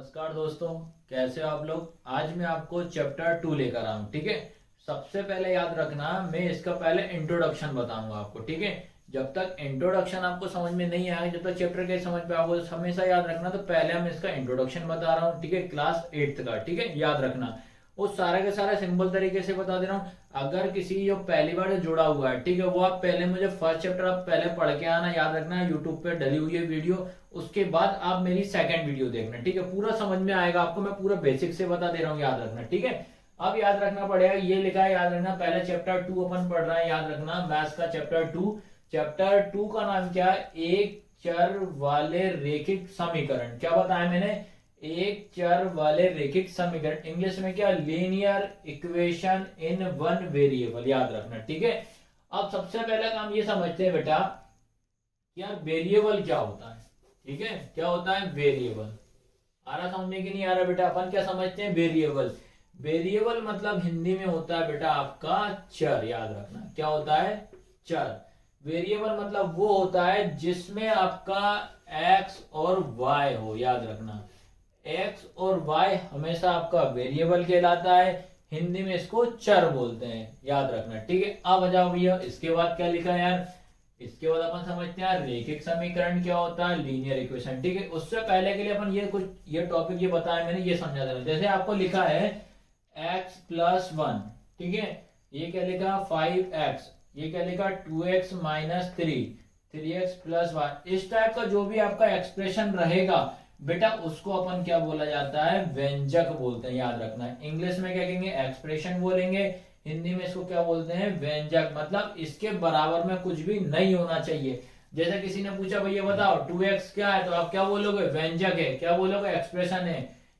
नमस्कार दोस्तों, कैसे हो आप लोग। आज मैं आपको चैप्टर 2 लेकर आया हूँ। ठीक है, सबसे पहले याद रखना, मैं इसका पहले इंट्रोडक्शन बताऊंगा आपको। ठीक है, जब तक इंट्रोडक्शन आपको समझ में नहीं आएगा, जब तक चैप्टर के समझ में आओगे, तो हमेशा याद रखना। तो पहले हम इसका इंट्रोडक्शन बता रहा हूँ। ठीक है, क्लास 8th का। ठीक है, याद रखना। वो सारे के सारे सिंपल तरीके से बता दे रहा हूँ। अगर किसी जो पहली बार जो जुड़ा हुआ है, ठीक है, वो आप पहले मुझे फर्स्ट चैप्टर आप पहले पढ़ के आना। याद रखना, यूट्यूब पे डली हुई है वीडियो, उसके बाद आप मेरी सेकंड वीडियो देखना। ठीक है, पूरा समझ में आएगा आपको। मैं पूरा बेसिक से बता दे रहा हूँ, याद रखना। ठीक है, अब याद रखना पड़ेगा, ये लिखा है, याद रखना। पहले चैप्टर 2 अपन पढ़ रहे हैं, याद रखना, मैथ्स का चैप्टर 2। चैप्टर 2 का नाम क्या है? एक चर वाले रैखिक समीकरण। क्या बताया मैंने? एक चर वाले रैखिक समीकरण। इंग्लिश में क्या? Linear equation in one variable. याद रखना। ठीक है, अब सबसे पहले काम ये समझते हैं बेटा, यार वेरिएबल क्या होता है। ठीक है, क्या होता है वेरिएबल? आ रहा समझने की नहीं आ रहा बेटा? अपन क्या समझते हैं वेरिएबल? वेरिएबल मतलब हिंदी में होता है बेटा आपका चर। याद रखना, क्या होता है? चर। वेरिएबल मतलब वो होता है जिसमें आपका एक्स और वाई हो। याद रखना, एक्स और वाई हमेशा आपका वेरिएबल कहलाता है। हिंदी में इसको चर बोलते हैं। याद रखना। ठीक है, अब आ जाओ भैया, इसके बाद क्या लिखा है यार? इसके बाद अपन समझते हैं रैखिक समीकरण क्या होता है, लीनियर इक्वेशन। ठीक है, उससे पहले के लिए अपन ये टॉपिक ये बताया मैंने, ये समझा देना। जैसे आपको लिखा है x+1। ठीक है, ये क्या लिखा? 5x। ये क्या लिखा? 2x - 3, 3x+1। इस टाइप का जो भी आपका एक्सप्रेशन रहेगा बेटा, उसको अपन क्या बोला जाता है? व्यंजक बोलते हैं। याद रखना, इंग्लिश में क्या कहेंगे? एक्सप्रेशन बोलेंगे। हिंदी में इसको क्या बोलते हैं? व्यंजक। मतलब इसके बराबर में कुछ भी नहीं होना चाहिए। जैसे किसी ने पूछा भैया बताओ 2x क्या है, तो आप क्या बोलोगे? व्यंजक है। क्या बोलोगे? एक्सप्रेशन है।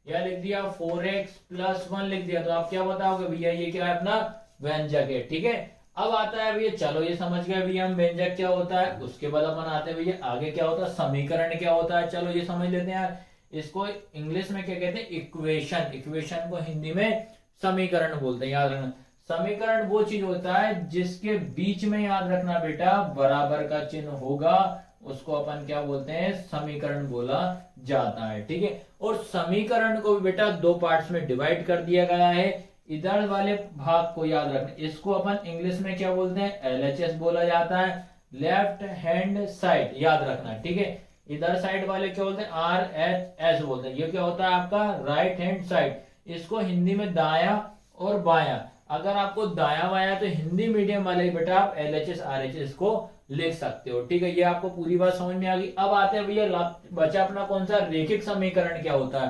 या लिख दिया 4x+1 लिख दिया, तो आप क्या बताओगे? भैया ये क्या है? अपना व्यंजक है। ठीक है, अब आता है भैया, चलो ये समझ गए भैया हम व्यंजक क्या होता है। उसके बाद अपन आते हैं भैया आगे क्या होता है? समीकरण क्या होता है। चलो ये समझ लेते हैं यार। इसको इंग्लिश में क्या कहते हैं? इक्वेशन। इक्वेशन को हिंदी में समीकरण बोलते हैं। याद रखना, समीकरण वो चीज होता है जिसके बीच में, याद रखना बेटा, बराबर का चिन्ह होगा, उसको अपन क्या बोलते हैं? समीकरण बोला जाता है। ठीक है, और समीकरण को बेटा दो पार्ट्स में डिवाइड कर दिया गया है। इधर वाले भाग को याद रखना, इसको अपन इंग्लिश में क्या बोलते हैं? LHS बोला जाता है, लेफ्ट हैंड साइड। याद रखना। ठीक है, इधर साइड वाले क्या बोलते हैं? RHS बोलते हैं। ये क्या होता है? आपका राइट हैंड साइड। इसको हिंदी में दाया और बाया। अगर आपको दाया बाया, तो हिंदी मीडियम वाले बेटा आप LHS RHS को लिख सकते हो। ठीक है, ये आपको पूरी बात समझ में आ गई। अब आते हैं भैया, बचा अपना कौन सा? रैखिक समीकरण क्या होता है।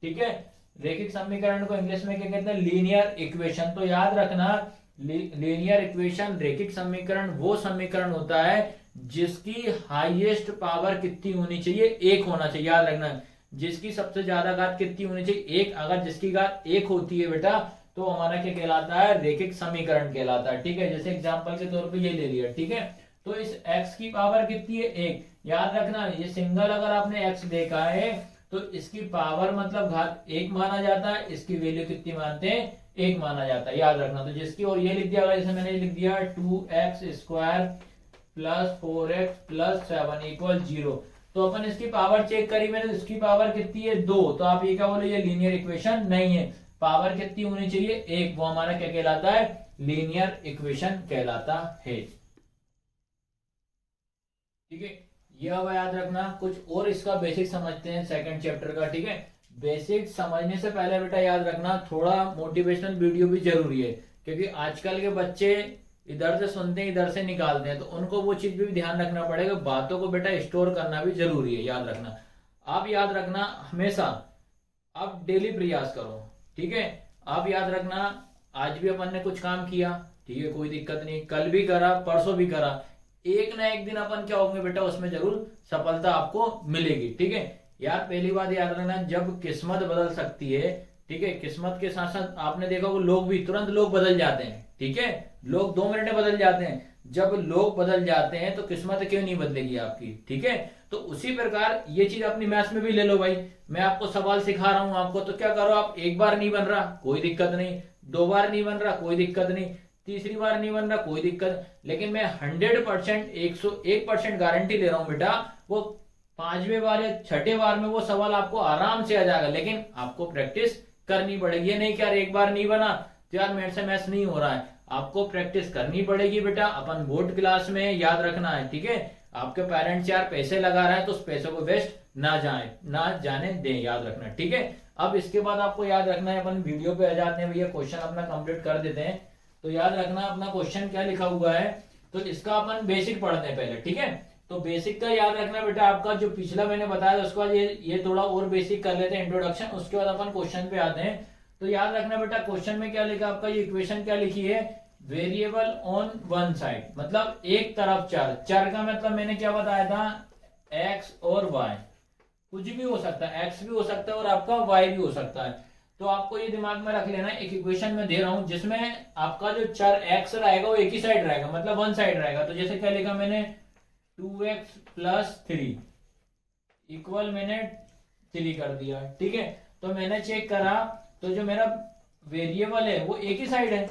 ठीक है, रैखिक समीकरण को इंग्लिश में क्या कहते हैं? Linear equation. तो याद रखना, लीनियर इक्वेशन, रैखिक समीकरण वो समीकरण होता है जिसकी हाईएस्ट पावर कितनी होनी चाहिए? 1 होना चाहिए। याद रखना, जिसकी सबसे ज्यादा घात कितनी होनी चाहिए? 1। अगर जिसकी घात 1 होती है बेटा, तो हमारा क्या कहलाता है? रैखिक समीकरण कहलाता है। ठीक है, जैसे एग्जांपल के तौर पे ये ले लिया। ठीक है, तो इस x की पावर कितनी है? 1। याद रखना, ये सिंगल अगर आपने x देखा है, तो इसकी पावर मतलब घात 1 माना जाता है। इसकी वैल्यू कितनी मानते हैं? 1 माना जाता है। याद रखना, तो जिसकी, और ये लिख दिया, जैसे मैंने लिख दिया 2x² + 4x + 7 = 0। तो अपन इसकी पावर चेक करी मैंने, इसकी पावर कितनी है? 2। तो आप ये क्या बोले? ये लीनियर इक्वेशन नहीं है। पावर कितनी होनी चाहिए? 1। वो हमारा क्या कहलाता है? लीनियर इक्वेशन कहलाता है। ठीक है, ये अब याद रखना। कुछ और इसका बेसिक समझते हैं सेकंड चैप्टर का। ठीक है, बेसिक समझने से पहले बेटा याद रखना, थोड़ा मोटिवेशनल वीडियो भी जरूरी है, क्योंकि आजकल के बच्चे इधर से सुनते हैं, इधर से निकालते हैं, तो उनको वो चीज भी ध्यान रखना पड़ेगा। बातों को बेटा स्टोर करना भी जरूरी है। याद रखना, आप याद रखना हमेशा, आप डेली प्रयास करो। ठीक है, आप याद रखना, आज भी अपन ने कुछ काम किया, ठीक है, कोई दिक्कत नहीं, कल भी करा, परसों भी करा, एक ना एक दिन अपन क्या होंगे बेटा, उसमें जरूर सफलता आपको मिलेगी। ठीक है यार, पहली बात याद रखना, जब किस्मत बदल सकती है, ठीक है, किस्मत के साथ साथ आपने देखा वो लोग भी तुरंत लोग बदल जाते हैं। ठीक है, लोग 2 मिनट में बदल जाते हैं। जब लोग बदल जाते हैं तो किस्मत क्यों नहीं बदलेगी आपकी। ठीक है, तो उसी प्रकार ये चीज अपनी मैथ्स में भी ले लो भाई। मैं आपको सवाल सिखा रहा हूं आपको, तो क्या करो आप, एक बार नहीं बन रहा कोई दिक्कत नहीं, 2 बार नहीं बन रहा कोई दिक्कत नहीं, तीसरी बार नहीं बन रहा कोई दिक्कत, लेकिन मैं 100% 101% गारंटी ले रहा हूं बेटा, वो 5वें बार या 6ठे बार में वो सवाल आपको आराम से आ जाएगा, लेकिन आपको प्रैक्टिस करनी पड़ेगी। ये नहीं कि यार एक बार नहीं बना तो यार मेरे से मैथ्स नहीं हो रहा है, आपको प्रैक्टिस करनी पड़ेगी बेटा। अपन बोर्ड क्लास में याद रखना है, ठीक है। आपके पेरेंट्स यार पैसे लगा रहे हैं तो उस पैसे को वेस्ट ना जाने दें, याद रखना, ठीक है। अब इसके बाद आपको याद रखना है, अपन वीडियो पे आ जाते हैं भैया, क्वेश्चन अपना कंप्लीट कर देते हैं। तो याद रखना अपना क्वेश्चन क्या लिखा हुआ है, तो इसका अपन बेसिक पढ़ते हैं पहले, ठीक है। तो बेसिक का याद रखना बेटा, आपका जो पिछला मैंने बताया था उसके बाद ये थोड़ा और बेसिक कर लेते हैं, इंट्रोडक्शन, उसके बाद अपन क्वेश्चन पे आते हैं। तो याद रखना बेटा, क्वेश्चन में क्या लिखा आपका, ये इक्वेशन क्या लिखी है, वेरिएबल ऑन वन साइड, मतलब एक तरफ चर। चर का मतलब मैंने क्या बताया था, एक्स और वाई, कुछ भी हो सकता है, एक्स भी हो सकता है और आपका वाई भी हो सकता है। तो आपको ये दिमाग में रख लेना, एक इक्वेशन में दे रहा हूं जिसमें आपका जो चर एक्स रहेगा वो एक ही साइड रहेगा, मतलब वन साइड रहेगा। तो जैसे क्या लिखा मैंने, 2x + 3 इक्वल मैंने 3 कर दिया, ठीक है। तो मैंने चेक करा तो जो मेरा वेरिएबल है वो एक ही साइड है,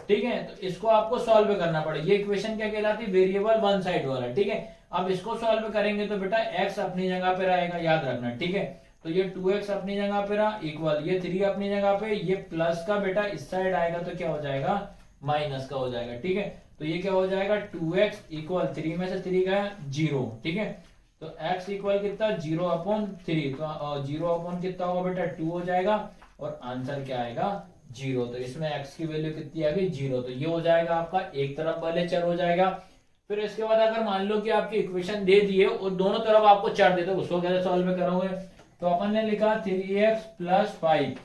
ठीक है। तो इसको आपको सॉल्व करना पड़ेगा। ये इक्वेशन क्या कहलाती है, वेरिएबल वन साइड वाला, ठीक है। अब इसको सॉल्व करेंगे तो बेटा x अपनी जगह पे रहेगा, याद रखना, ठीक है। तो ये 2x अपनी जगह पे रहा, इक्वल ये 3 अपनी जगह पे, ये प्लस का बेटा इस साइड आएगा तो क्या हो जाएगा, माइनस का हो जाएगा, ठीक है। तो ये क्या हो जाएगा, 2x इक्वल 3 में से 3 गया 0, ठीक है। तो x इक्वल कितना, 0/3, तो 0 कितना होगा बेटा, 2 हो जाएगा, और आंसर क्या आएगा, 0। तो इसमें x की वैल्यू कितनी आ गई, 0। तो ये हो जाएगा आपका एक तरफ वाले चर हो जाएगा। फिर इसके बाद अगर मान लो कि आपकी इक्वेशन दे दिए और दोनों तरफ आपको चर दे, तो उसको कैसे सॉल्व करोगे। तो अपन ने लिखा 3x + 5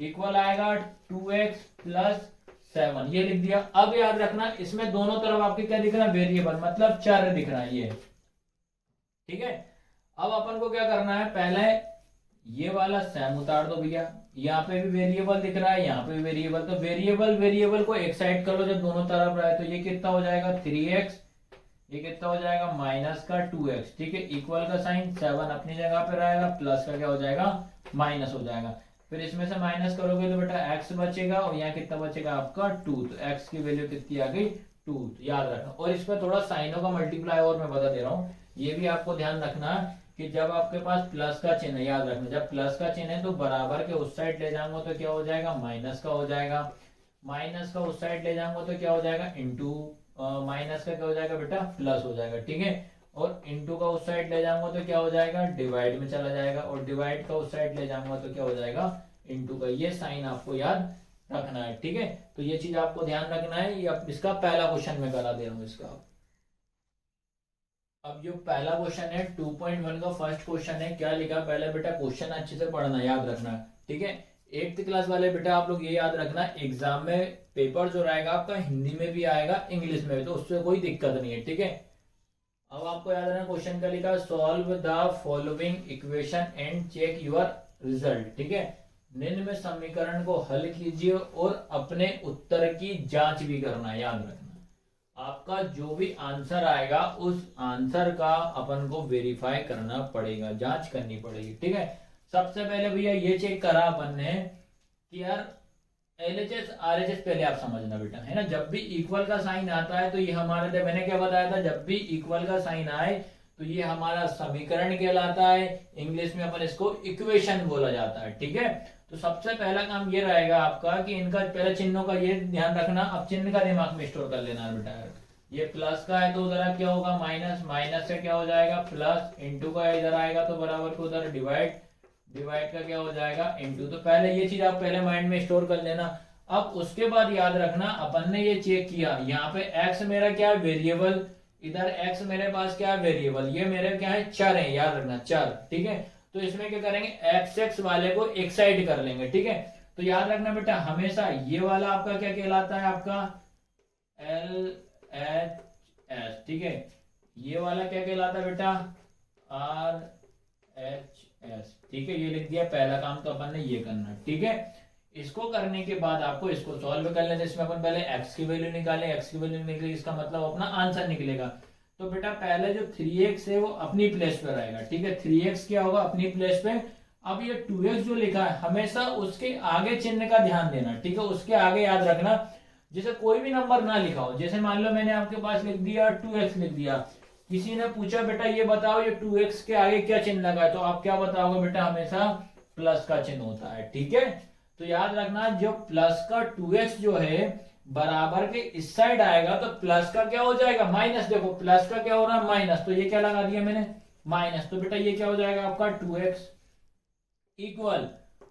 इक्वल आएगा 2x + 7, ये लिख दिया। अब याद रखना इसमें दोनों तरफ आपके क्या दिख रहा है, वेरिएबल, मतलब चर दिख रहा है ये, ठीक है। अब अपन को क्या करना है, पहले ये वाला सेम उतार दो भैया, यहाँ पे भी वेरिएबल दिख रहा है, यहाँ पे भी वेरिएबल, तो वेरिएबल को एक साइड कर लो जब दोनों तरफ रहे। तो ये कितना हो जाएगा, 3x, ये कितना हो जाएगा, -2x, ठीक है। इक्वल का साइन 7 अपनी जगह पे रहेगा, प्लस का क्या हो जाएगा, माइनस हो जाएगा। फिर इसमें से माइनस करोगे तो बेटा x बचेगा, और यहाँ कितना बचेगा आपका 2। तो x की वैल्यू कितनी आ गई, 2। तो याद रखना, और इसमें थोड़ा साइनों का मल्टीप्लाई और मैं बता दे रहा हूँ, ये भी आपको ध्यान रखना कि जब आपके पास प्लस का चिन्ह है, याद रखना जब प्लस का चिन्ह है तो बराबर के उस साइड ले जाऊंगा तो क्या हो जाएगा, माइनस का हो जाएगा। माइनस का उस साइड ले जाऊंगा तो क्या हो जाएगा, इंटू, माइनस का क्या हो जाएगा बेटा, प्लस हो जाएगा, ठीक है। और इंटू का उस साइड ले जाऊंगा तो क्या हो जाएगा, डिवाइड में चला जाएगा, और डिवाइड का उस साइड ले जाऊंगा तो क्या हो जाएगा, इंटू का। ये साइन आपको याद रखना है, ठीक है। तो ये चीज आपको ध्यान रखना है। ये इसका पहला क्वेश्चन मैं करा दे रहा हूँ इसका। अब जो पहला क्वेश्चन है 2.1 का फर्स्ट क्वेश्चन है, क्या लिखा, पहले बेटा क्वेश्चन अच्छे से पढ़ना, याद रखना, ठीक है। 8th क्लास वाले बेटा आप लोग ये याद रखना, एग्जाम में पेपर जो रहेगा आपका हिंदी में भी आएगा, इंग्लिश में भी, तो उससे कोई दिक्कत नहीं है, ठीक है। अब आपको याद रखना क्वेश्चन क्या लिखा, solve the following equation and check your result, ठीक है। निम्न में समीकरण को हल कीजिए और अपने उत्तर की जांच भी करना, याद रखना। आपका जो भी आंसर आएगा उस आंसर का अपन को वेरीफाई करना पड़ेगा, जांच करनी पड़ेगी, ठीक है। सबसे पहले भैया ये चेक करा अपन ने कि यार LHS RHS पहले आप समझना बेटा, है ना। जब भी इक्वल का साइन आता है तो ये हमारे, मैंने क्या बताया था, जब भी इक्वल का साइन आए तो ये हमारा समीकरण कहलाता है, इंग्लिश में अपन इसको इक्वेशन बोला जाता है, ठीक है। तो सबसे पहला काम ये रहेगा आपका कि इनका पहले चिन्हों का ये ध्यान रखना। अब चिन्ह का दिमाग में स्टोर कर लेना बेटा, ये प्लस का है तो उधर क्या होगा, माइनस, माइनस से क्या हो जाएगा, प्लस, इंटू का इधर आएगा तो बराबर को उधर डिवाइड, डिवाइड का क्या हो जाएगा, इंटू। तो पहले ये चीज आप पहले माइंड में स्टोर कर लेना। अब उसके बाद याद रखना अपन ने ये चेक किया, यहाँ पे x मेरा क्या है, वेरिएबल, इधर x मेरे पास क्या है, वेरिएबल, ये मेरे क्या है, चर है, याद रखना चर, ठीक है। तो इसमें क्या करेंगे, x वाले को एक साइड कर लेंगे, ठीक है। तो याद रखना बेटा हमेशा ये वाला आपका क्या कहलाता है, आपका LHS, ठीक है। ये वाला क्या कहलाता है बेटा, RHS, ठीक है। ये लिख दिया, पहला काम तो अपन ने ये करना, ठीक है। इसको करने के बाद आपको इसको सॉल्व कर लेना। इसमें अपन पहले x की वैल्यू निकाले, x की वैल्यू निकली, इसका मतलब अपना आंसर निकलेगा। तो बेटा पहले जो 3x है वो अपनी प्लेस पे रहेगा, ठीक है। 3x क्या होगा, अपनी प्लेस पे। अब ये 2x जो लिखा है हमेशा उसके आगे चिन्ह का ध्यान देना, ठीक है। उसके आगे याद रखना जैसे कोई भी नंबर ना लिखा हो, जैसे मान लो मैंने आपके पास लिख दिया 2x लिख दिया, किसी ने पूछा बेटा ये बताओ ये 2x के आगे क्या चिन्ह लगा है, तो आप क्या बताओगे बेटा, हमेशा प्लस का चिन्ह होता है, ठीक है। तो याद रखना जो प्लस का 2x जो है बराबर के इस साइड आएगा तो प्लस का क्या हो जाएगा, माइनस। देखो प्लस का क्या हो रहा है, माइनस, तो ये क्या लगा दिया मैंने, माइनस। तो बेटा ये क्या हो जाएगा आपका 2x इक्वल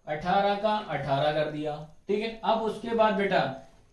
18 का 18 कर दिया, ठीक है। अब उसके बाद बेटा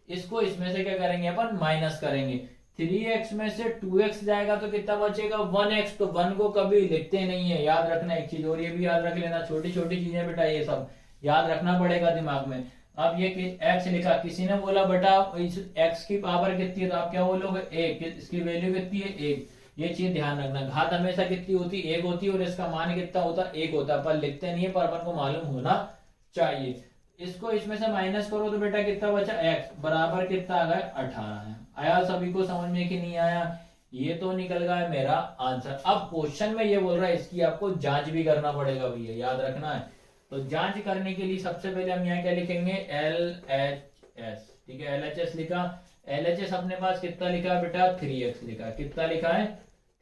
इसको इसमें से क्या करेंगे अपन, माइनस करेंगे। 3x में से 2x जाएगा तो कितना बचेगा, 1x। तो 1 को कभी लिखते नहीं है, याद रखना एक चीज, और ये भी याद रख लेना, छोटी छोटी चीजें बेटा ये सब याद रखना पड़ेगा दिमाग में। अब ये x लिखा, किसी ने बोला बेटा इस x की पावर कितनी है, तो आप क्या बोलोगे, 1। इसकी वैल्यू कितनी है, 1। ये चीज ध्यान रखना, घात हमेशा कितनी होती है, 1 होती है, और इसका मान कितना होता है, 1 होता है। पर लिखते नहीं है, पर अपन को मालूम होना चाहिए। इसको इसमें से माइनस करो तो बेटा कितना बचा, x बराबर कितना आ गया, 18 है। आया सभी को समझ में कि नहीं आया, ये तो निकल गया है मेरा आंसर। अब क्वेश्चन में ये बोल रहा है इसकी आपको जांच भी करना पड़ेगा भैया, याद रखना है। तो जांच करने के लिए सबसे पहले हम यहाँ क्या लिखेंगे, LHS, ठीक है। LHS लिखा, LHS अपने पास कितना लिखा है बेटा, 3x लिखा है। कितना लिखा है,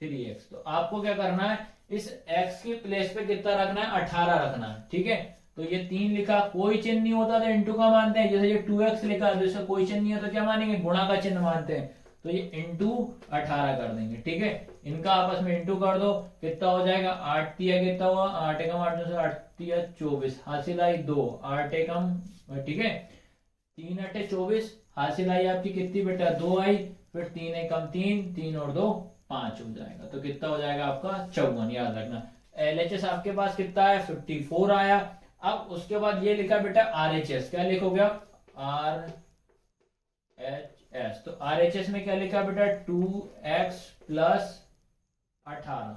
3x। तो आपको क्या करना है, इस x की प्लेस पे कितना रखना है, 18 रखना है, ठीक है। तो ये 3 लिखा, कोई चिन्ह नहीं होता तो इंटू का मानते हैं। जैसे ये 2x लिखा, जैसे कोई चिन्ह नहीं है तो क्या मानेंगे, गुणा का चिन्ह मानते हैं। तो ये इंटू 18 कर देंगे, ठीक है। इनका आपस में इंटू कर दो, कितना हो जाएगा, 8 तिया कितना हुआ, 8 एकम 8 से 8 तिया 24, हासिल आई 2, 8 एकम, ठीक है, 3 8 24, हासिल आई आपकी कितनी बेटा, 2 आई, फिर 3 एकम 3, 3 और 2 5 हो जाएगा। तो कितना हो जाएगा आपका 54, याद रखना। LHS आपके पास कितना है, 54 आया। अब उसके बाद ये लिखा बेटा RHS, क्या लिखोगे आप, RHS। तो RHS में क्या लिखा बेटा, 2x प्लस 18,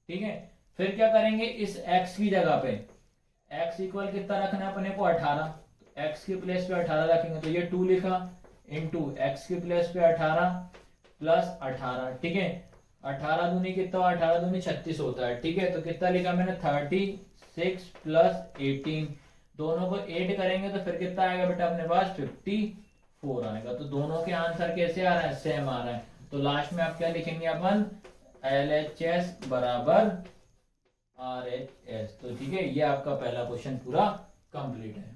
ठीक है। फिर क्या करेंगे, इस x की जगह पे x इक्वल कितना रखना है अपने को, 18। तो x की प्लेस पे 18 रखेंगे, तो ये 2 लिखा, इंटू x की प्लेस पे 18 प्लस 18, ठीक है। 18 दूनी कितना, 18 दूनी 36 होता है, ठीक है। तो कितना लिखा मैंने, 36 प्लस 18, दोनों को 8 करेंगे तो फिर कितना आएगा बेटा अपने पास, 54 आएगा। तो दोनों के आंसर कैसे आ रहा है, सेम आ रहा है। तो लास्ट में आप क्या लिखेंगे अपन, LHS बराबर RHS। तो ठीक है, ये आपका पहला क्वेश्चन पूरा कंप्लीट है।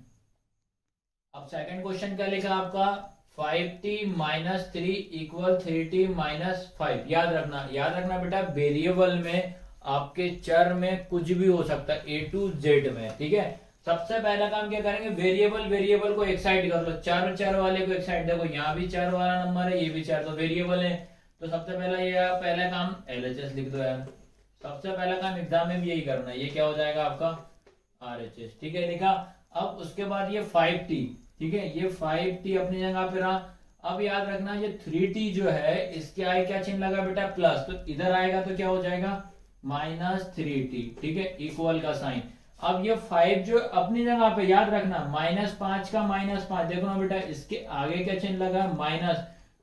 अब सेकंड क्वेश्चन क्या लिखा आपका, 5t minus 3 equal 3t minus 5। याद रखना बेटा, वेरिएबल में आपके चर में कुछ भी हो सकता है, A to Z में, ठीक है। सबसे पहला काम क्या करेंगे, वेरिएबल को एक साइड कर लो, चर वाले को एक साइड। देखो यहाँ भी चर वाला नंबर है, ये भी चर, तो वेरिएबल है। तो सबसे पहला ये पहला काम LHS लिख दो यार। सबसे पहला काम एग्जाम में भी यही करना है। ये क्या हो जाएगा आपका RHS, ठीक है, लिखा। अब उसके बाद ये 5t, ठीक है, ये 5t अपनी जगह पे रहा। अब याद रखना ये 3t जो है इसके आगे क्या चिन्ह लगा बेटा, प्लस। तो इधर आएगा तो क्या हो जाएगा, -3t, ठीक है, इक्वल का साइन। अब ये 5 जो अपनी जगह पे, याद रखना -5 का -5, देखो ना बेटा इसके आगे क्या चिन्ह लगा, माइनस।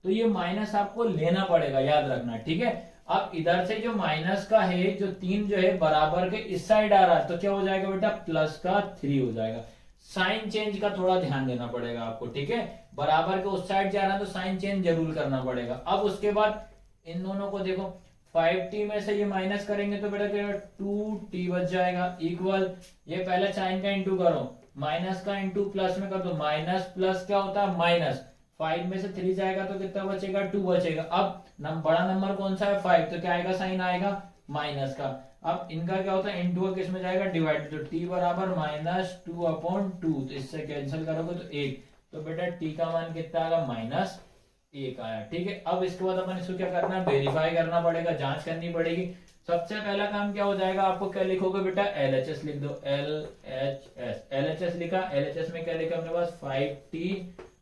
तो ये माइनस आपको लेना पड़ेगा, याद रखना, ठीक है। अब इधर से जो माइनस का है, जो 3 जो है बराबर के इस साइड आ रहा है, तो क्या हो जाएगा बेटा, प्लस का 3 हो जाएगा। साइन चेंज का थोड़ा ध्यान देना पड़ेगा आपको, ठीक है। बराबर के उस साइड जा रहा है तो साइन चेंज जरूर करना पड़ेगा। अब उसके बाद इन दोनों को देखो, 5t में से ये माइनस करेंगे तो बेटा क्या 2t बच जाएगा, इक्वल, ये पहले साइन का इंटू करो, माइनस का इंटू प्लस में कर दो, माइनस प्लस क्या होता है माइनस। 5 में से 3 जाएगा तो कितना बचेगा, 2 बचेगा। अब बड़ा नंबर कौन सा है, 5, तो क्या आएगा, साइन आएगा माइनस का। अब इनका क्या होता है, इंटू का किस में जाएगा, डिवाइड। तो t बराबर -2/2, तो इससे कैंसिल करोगे तो 1। तो बेटा t का मान कितना आएगा, -1 आया, ठीक है। अब इसके बाद अपन इसको क्या करना है, वेरीफाई करना पड़ेगा, जांच करनी पड़ेगी। सबसे पहला काम क्या हो जाएगा, आपको क्या लिखोगे बेटा, LHS लिख दो, LHS लिखा। LHS में क्या लिखा अपने पास, 5t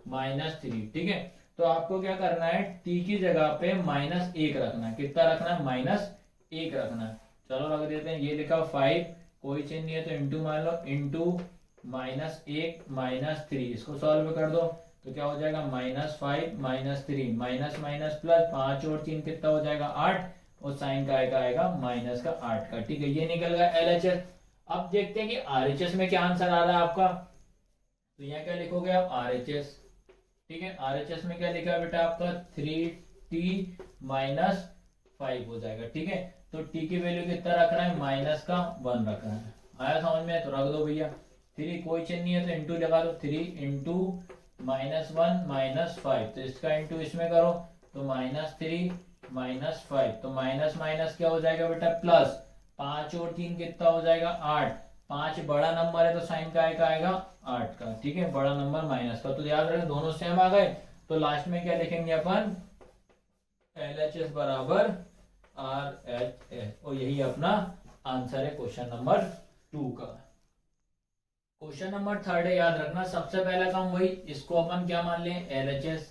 -3, ठीक है। तो आपको क्या करना है, t की जगह पे -1 रखना है। कितना रखना है, -1 रखना है। चलो रख देते हैं, ये लिखा 5, कोई चिन्ह नहीं है तो इंटू मान लो, इंटू -1 -3, इसको सॉल्व कर दो तो क्या हो जाएगा, -5 -3, माइनस माइनस प्लस, 5 और 3 कितना हो जाएगा, 8, और साइन का आएगा माइनस का 8 का, ठीक है। ये निकल गया LHS। अब देखते हैं कि RHS में क्या आंसर आ रहा है आपका। तो यहाँ क्या लिखोगे आप, RHS, ठीक है। RHS में क्या लिखा है बेटा आपका, 3t 5 हो जाएगा। ठीक है, तो टी की वैल्यू कितना रखना है, माइनस का 1 रखना है। आया समझ में, तो रख दो भैया। 3 कोई चीज नहीं है तो इंटू लगा दो, 3 इंटू -1 -5, तो इसका इंटू इसमें करो तो -3 -5, तो माइनस माइनस क्या हो जाएगा बेटा, प्लस। 5 और 3 कितना हो जाएगा, 8। 5 बड़ा नंबर है तो साइन का आएगा 8 का। ठीक है, बड़ा नंबर माइनस का, तो याद रखें दोनों सेम आ गए। तो लास्ट में क्या लिखेंगे अपन, LHS बराबर RHS, और यही अपना आंसर है क्वेश्चन नंबर 2 का। क्वेश्चन नंबर 3 है, याद रखना सबसे पहला काम वही, इसको अपन क्या मान लें, LHS,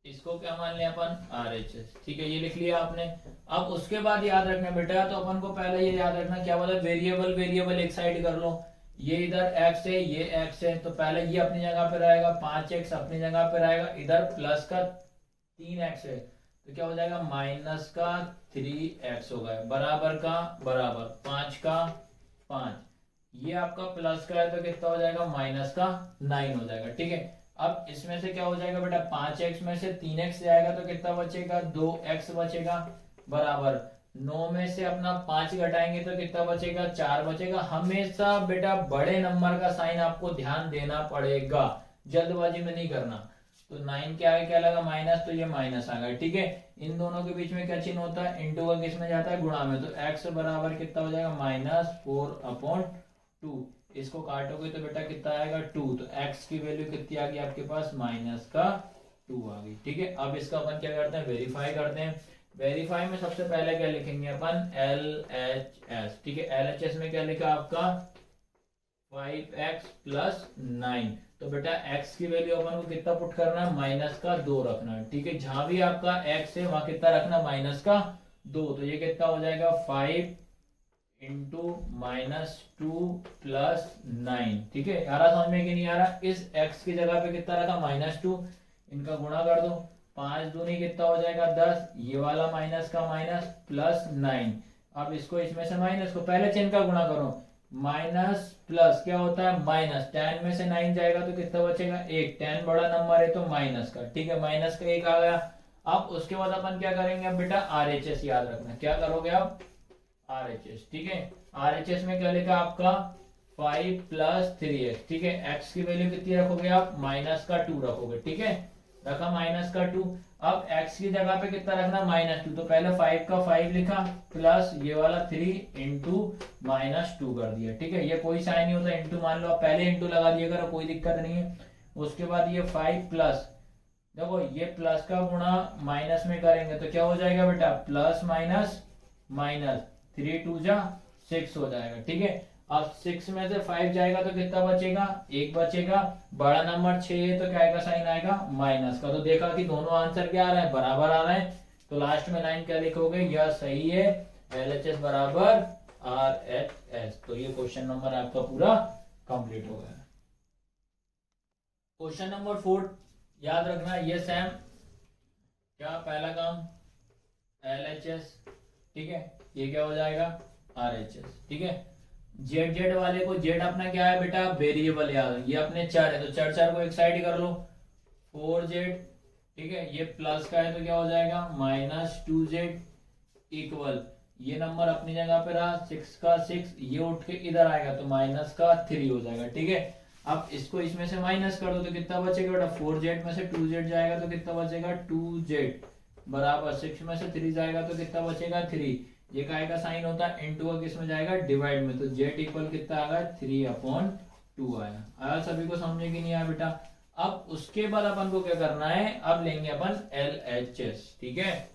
इसको क्या मान लें अपन, RHS। ठीक है, ये लिख लिया आपने। अब उसके बाद याद रखना बेटा, तो अपन को पहले ये याद रखना क्या बोला, वेरिएबल वेरिएबल एक साइड कर लो। ये इधर x है, ये x है, तो पहले ये अपनी जगह पे रहेगा, 5x अपनी जगह पे रहेगा, इधर प्लस का 3x है, तो क्या हो जाएगा, माइनस का 3x हो गया, बराबर का बराबर 5 का 5, ये आपका प्लस का है तो कितना हो जाएगा, माइनस का 9 हो जाएगा। ठीक है, अब इसमें से क्या हो जाएगा बेटा, 5x में से 3x जाएगा तो कितना बचेगा, 2x बचेगा, बराबर 9 में से अपना 5 घटाएंगे तो कितना बचेगा, 4 बचेगा। हमेशा बेटा बड़े नंबर का साइन आपको ध्यान देना पड़ेगा, जल्दबाजी में नहीं करना। तो 9 के आगे क्या लगा, माइनस, तो ये माइनस आ गया। ठीक है, इन दोनों के बीच में क्या चिन्ह होता है, इंटू का किस में जाता है, गुणा में, तो x बराबर कितना हो जाएगा, -4/2। इसको काटोगे तो बेटा कितना आएगा, 2, तो x की वैल्यू कितनी आ गई आपके पास, -2 आ गई। ठीक है, अब इसका अपन क्या करते हैं, वेरीफाई करते हैं। वेरीफाई में सबसे पहले क्या लिखेंगे अपन, LHS। ठीक है, LHS में क्या लिखा आपका, 5x + 9, तो बेटा x की वैल्यू अपन को कितना पुट करना है, -2 रखना है। ठीक है, जहां भी आपका x है वहां कितना रखना, -2, तो ये कितना हो जाएगा, 5 इंटू -2 + 9। ठीक है, आ रहा समझ में कि नहीं आ रहा, इस x की जगह पे कितना रखा, -2, इनका गुणा कर दो, 5 दूनी कितना हो जाएगा, 10, ये वाला माइनस का माइनस + 9। अब इसको इसमें से माइनस को पहले चिन्ह का गुणा करो, माइनस प्लस क्या होता है, माइनस, 10 में से 9 जाएगा तो कितना बचेगा, 1, 10 बड़ा नंबर है तो माइनस का। ठीक है, माइनस का 1 आ गया। अब उसके बाद अपन क्या करेंगे, अब बेटा RHS याद रखना, क्या करोगे आप, RHS। ठीक है, RHS में क्या लिखा आपका, 5 + 3x। ठीक है, x की वैल्यू कितनी रखोगे आप, -2 रखोगे। ठीक है, रखा -2। अब x की जगह पे कितना रखना, -2, तो पहले 5 का 5 लिखा, प्लस ये वाला 3 इंटू -2 कर दिया। ठीक है, ये कोई साइन नहीं होता, इंटू मान लो, पहले इंटू लगा दिया करो, कोई दिक्कत नहीं है। उसके बाद ये 5 प्लस, देखो ये प्लस का गुणा माइनस में करेंगे तो क्या हो जाएगा बेटा, प्लस माइनस माइनस, 3 2 जा 6 हो जाएगा। ठीक है, अब 6 में से 5 जाएगा तो कितना बचेगा, 1 बचेगा, बड़ा नंबर 6 है तो क्या आएगा, साइन आएगा माइनस का। तो देखा कि दोनों आंसर क्या आ रहा है, बराबर आ रहा है। तो लास्ट में लाइन क्या लिखोगे, यह सही है, LHS बराबर RHS। तो ये क्वेश्चन नंबर आपका पूरा कंप्लीट हो गया। क्वेश्चन नंबर 4 याद रखना, ये सेम, क्या पहला काम LHS, ठीक है, ये क्या हो जाएगा RHS। ठीक है, जेड जेड वाले को, जेड अपना क्या है बेटा, वेरिएबल याद है, ये अपने चर है तो चर को एक साइड कर लो, 4z। ठीक है, ये प्लस का है तो क्या हो जाएगा, -2z इक्वल, ये नंबर अपनी जगह पे रहा, 6 का 6, ये उठ के इधर आएगा तो -3 हो जाएगा। ठीक है, अब इसको इसमें से माइनस कर दो तो कितना बचेगा बेटा, 4z में से 2z जाएगा तो कितना बचेगा, 2z, बराबर 6 में से 3 जाएगा तो कितना बचेगा, 3। ये काय का साइन होता है, इनटू का किस में जाएगा, डिवाइड में, तो z इक्वल कितना आ गया, 3/2 आया सभी को समझे कि नहीं आया बेटा। अब उसके बाद अपन को क्या करना है, अब लेंगे अपन LHS। ठीक है,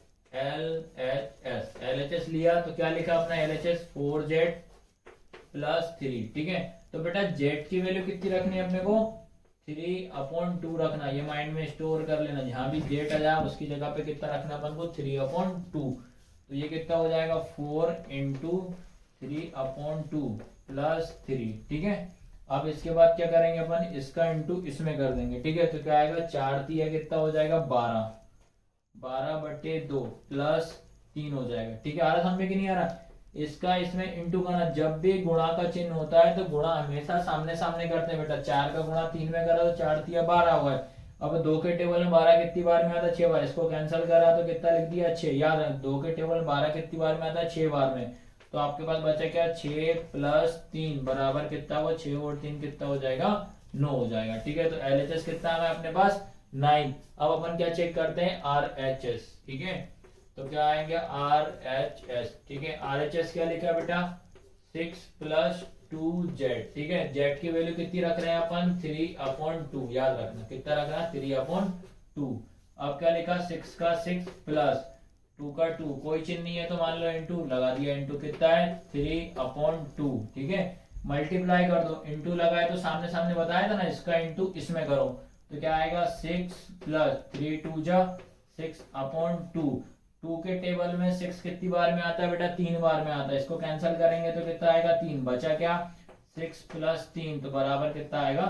LHS लिया तो क्या लिखा अपना LHS, 4z + 3। ठीक है, तो बेटा z की वैल्यू कितनी रखनी है अपने को, 3/2 रखना, ये माइंड में स्टोर कर लेना, जहां भी z आ जाए उसकी जगह पे कितना रखना अपन को, 3/2। तो ये कितना हो जाएगा, 4 × 3/2 + 3। ठीक है, अब इसके बाद क्या करेंगे अपन, इसका इंटू इसमें कर देंगे। ठीक है, तो क्या आएगा, 4 3 कितना हो जाएगा, 12/2 + 3 हो जाएगा। ठीक है, आ रहा समझ में कि नहीं आ रहा, इसका इसमें इंटू करना, जब भी गुणा का चिन्ह होता है तो गुणा हमेशा सामने सामने करते हैं बेटा, 4 का गुणा 3 में करा तो 4 3 12 हुआ है, अब 2 के टेबल में 12 कितनी बार में आता है? 6 बार। इसको कैंसिल करा तो कितना लिख दिया? 6। याद है 2 के टेबल में 12 कितनी बार में आता है? 6 बार में। तो आपके पास बचा क्या? 6 + 3 बराबर कितना हुआ? 6 और 3 कितना हो जाएगा? 9 हो जाएगा। ठीक है, तो LHS कितना आ गया अपने पास? 9। अब अपन क्या चेक करते हैं? RHS। ठीक है, तो क्या आएंगे? RHS। ठीक है, RHS क्या लिखा है बेटा? 6 + 2Z। ठीक है, Z की वैल्यू कितनी रख रहे हैं अपन? 3/2। याद रखना कितना रख रहा है? 3/2। अब क्या लिखा? 6 का 6 प्लस 2 का 2, कोई चिन्ह नहीं है तो मान लो इंटू लगा दिया। इंटू कितना है? 3/2। ठीक है, मल्टीप्लाई कर दो। इंटू लगाए तो सामने सामने बताया था ना, इसका इंटू इसमें करो तो क्या आएगा? 6 + 3 2 जा 6/2। 2 के टेबल में 6 कितनी बार में आता है बेटा? 3 बार में आता है। इसको कैंसिल करेंगे तो कितना आएगा? 3। बचा क्या? 6 + 3 तो बराबर कितना आएगा?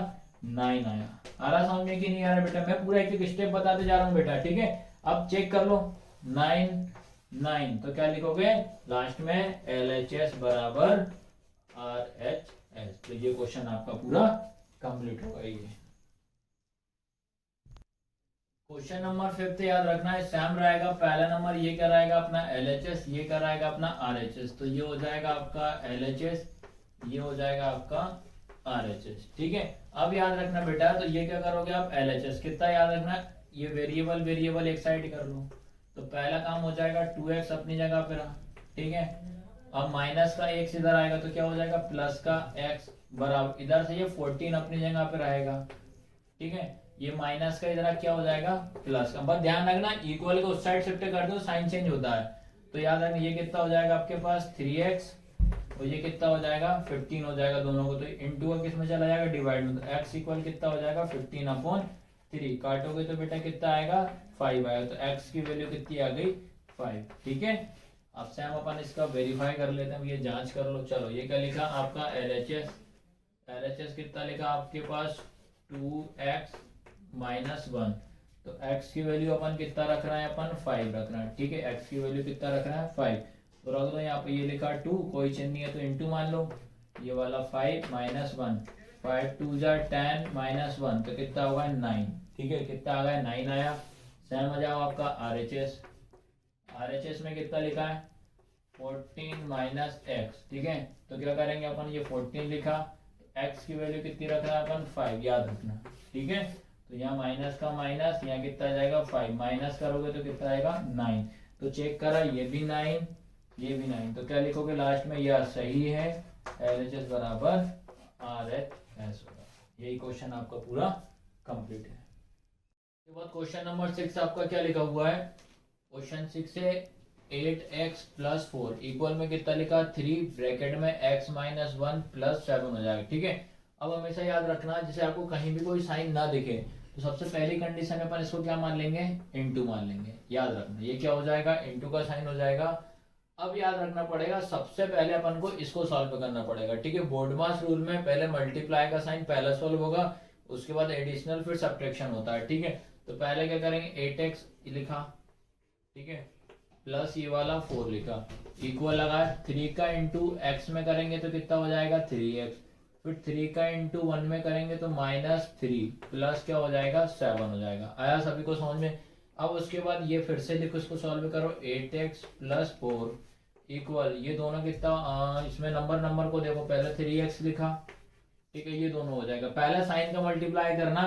9 आया। आ रहा समझ में कि नहीं आ रहा बेटा? मैं पूरा एक एक स्टेप बताते जा रहा हूँ बेटा। ठीक है, अब चेक कर लो। 9 9 तो क्या लिखोगे लास्ट में? LHS बराबर RHS। तो ये क्वेश्चन आपका पूरा कंप्लीट होगा। ये क्वेश्चन नंबर 5 याद रखना है, सेम रहेगा। पहला नंबर ये क्या रहेगा अपना? LHS। ये क्या रहेगा अपना? RHS। तो ये हो जाएगा आपका LHS, ये हो जाएगा आपका RHS। ठीक है, अब याद रखना बेटा, तो ये क्या करोगे आप? LHS कितना याद रखना? ये वेरिएबल वेरिएबल एक साइड कर लो तो पहला काम हो जाएगा 2x अपनी जगह पे रहा। ठीक है, अब माइनस का x इधर आएगा तो क्या हो जाएगा? प्लस का x बराबर इधर से ये 14 अपनी जगह पे रहेगा। ठीक है, ये माइनस का इधर क्या हो जाएगा? प्लस का। बस ध्यान रखना इक्वल को उस साइड शिफ्ट कर दो, साइन चेंज होता है। तो याद रखना ये कितना हो जाएगा आपके पास? 3x और ये कितना हो जाएगा? 15 हो जाएगा दोनों को। तो इंटू का किस में चला जाएगा? डिवाइड में। तो x इक्वल कितना हो जाएगा? 15/3। काटोगे तो बेटा कितना आएगा? 5 आएगा। तो x की वैल्यू कितनी आ गई? 5। ठीक है, अब से हम अपन इसका वेरीफाई कर लेते हैं, ये जांच कर लो। चलो, ये क्या लिखा आपका? LHS। LHS कितना लिखा आपके पास? 2x - 1। तो x की वैल्यू अपन कितना रख रहे हैं? अपन 5 रख रहे हैं। ठीक है, x की वैल्यू कितना रख रहे हैं? 5। तो रख दो यहाँ पे, ये लिखा 2, कोई चिन्ह नहीं है तो इंटू मान लो। ये वाला 5 - 1, 5 2 जा 10 - 1 तो कितना होगा? 9। ठीक है, कितना आ गया? 9 आया। सेम आ जाओ आपका RHS। RHS में कितना लिखा है? 14 - x। ठीक है, तो क्या करेंगे अपन? ये 14 लिखा, x की वैल्यू कितनी रख रहा है अपन? 5। याद रखना। ठीक है, तो यहाँ माइनस का माइनस, यहाँ कितना आ जाएगा? 5। माइनस करोगे तो कितना आएगा? 9। तो चेक करा, ये भी 9, ये भी 9। तो क्या लिखोगे लास्ट में? यह सही है, LHS बराबर RHS होगा। यही क्वेश्चन आपका पूरा कंप्लीट है। उसके बाद क्वेश्चन नंबर 6 आपका क्या लिखा हुआ है? क्वेश्चन 6 है 8x + 4 इक्वल में कितना लिखा? 3 ब्रैकेट में x - 1 + 7 हो जाएगा। ठीक है, अब हमेशा याद रखना, जैसे आपको कहीं भी कोई साइन ना दिखे तो सबसे पहली कंडीशन में अपन इसको क्या मान लेंगे? इनटू मान लेंगे। याद रखना ये क्या हो जाएगा? इनटू का साइन हो जाएगा। अब याद रखना पड़ेगा, सबसे पहले अपन को इसको सॉल्व करना पड़ेगा। ठीक है, बोर्डमास रूल में पहले मल्टीप्लाई का साइन पहला सॉल्व होगा, उसके बाद एडिशनल, फिर सब्ट्रैक्शन होता है। ठीक है, तो पहले क्या करेंगे? 8x लिखा, ठीक है, प्लस ये वाला 4 लिखा, इक्वल लगाया। 3 का इंटू एक्स में करेंगे तो कितना हो जाएगा? 3x। फिर 3 का इंटू 1 में करेंगे तो -3 प्लस क्या हो जाएगा? 7 हो जाएगा। आया सभी को समझ में? अब उसके बाद ये फिर से लिखो, इसको सॉल्व करो। 8x + 4 इक्वल, ये दोनों कितना, इसमें नंबर को देखो, पहले 3x लिखा, ठीक है, ये दोनों हो जाएगा। पहले साइन का मल्टीप्लाई करना,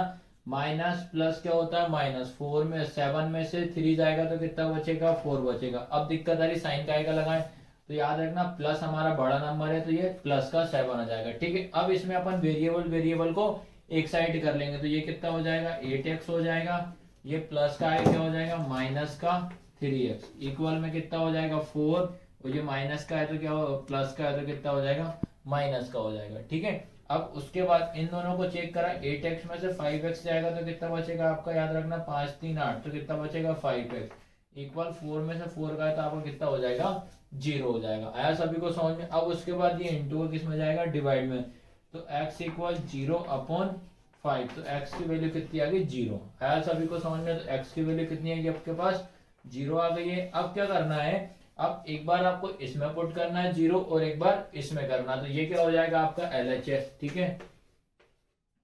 माइनस प्लस क्या होता है? माइनस। 4 में 7 में से 3 जाएगा तो कितना बचेगा? 4 बचेगा। अब दिक्कत आ रही साइन का लगाएं, तो याद रखना प्लस हमारा बड़ा नंबर है तो ये प्लस का 7 आ जाएगा। ठीक है, अब इसमें अपन वेरिएबल को एक साइड कर लेंगे तो ये कितना हो जाएगा? 8x हो जाएगा। ये प्लस का है क्या हो जाएगा? माइनस का 3x इक्वल में कितना हो जाएगा? 4। और ये माइनस का है तो क्या हो, प्लस का है तो कितना हो जाएगा? माइनस का हो जाएगा। ठीक है, अब उसके बाद इन दोनों को चेक करा, 8x में से 5x जाएगा तो कितना बचेगा आपका? याद रखना 5 3 8 तो कितना बचेगा? 5x इक्वल 4 में से 4 का है तो आपको कितना हो जाएगा? 0 हो जाएगा। आया सभी को समझ में? अब उसके बाद ये इंटू का किस में जाएगा? डिवाइड में। तो x इक्वल 0/5 तो x की वैल्यू कितनी आ गई? 0। आया सभी को समझ में? तो x की वैल्यू कितनी है आपके पास? 0 आ गई है। अब क्या करना है? अब एक बार आपको इसमें पुट करना है 0 और एक बार इसमें करना, तो ये क्या हो जाएगा आपका? LHS। ठीक है,